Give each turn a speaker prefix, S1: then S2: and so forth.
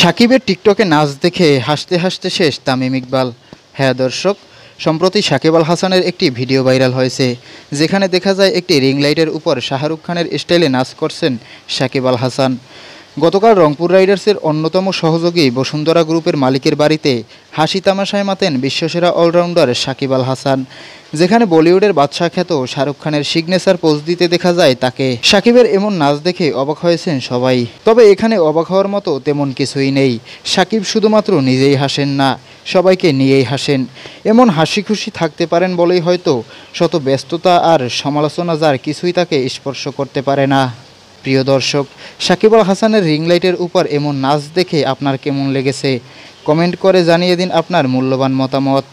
S1: সাকিবের টিকটকে নাচ দেখে হাসতে হাসতে শেষ তামিম ইকবাল। হ্যাঁ দর্শক, সম্প্রতি সাকিব আল হাসানের একটি ভিডিও ভাইরাল হয়েছে, যেখানে দেখা যায় একটি রিং লাইটের উপর শাহরুখ খানের স্টাইলে নাচ করছেন সাকিব আল হাসান। গতকাল রংপুর রাইডার্সের অন্যতম সহযোগী বসুন্ধরা গ্রুপের মালিকের বাড়িতে হাসি তামাশায় মাতেন বিশ্বসেরা অলরাউন্ডার সাকিব আল হাসান, যেখানে বলিউডের বাদশা খ্যাত শাহরুখ খানের সিগনেচার পোজ দিতে দেখা যায় তাকে। সাকিবের এমন নাচ দেখে অবাক হয়েছেন সবাই। তবে এখানে অবাক হওয়ার মতো তেমন কিছুই নেই। সাকিব শুধুমাত্র নিজেই হাসেন না, সবাইকে নিয়েই হাসেন। এমন হাসি খুশি থাকতে পারেন বলেই হয়তো শত ব্যস্ততা আর সমালোচনা যার কিছুই তাকে স্পর্শ করতে পারে না। প্রিয় দর্শক, সাকিব আল হাসানের রিং লাইটের উপর এমন নাচ দেখে আপনার কেমন লেগেছে? কমেন্ট করে জানিয়ে দিন আপনার মূল্যবান মতামত।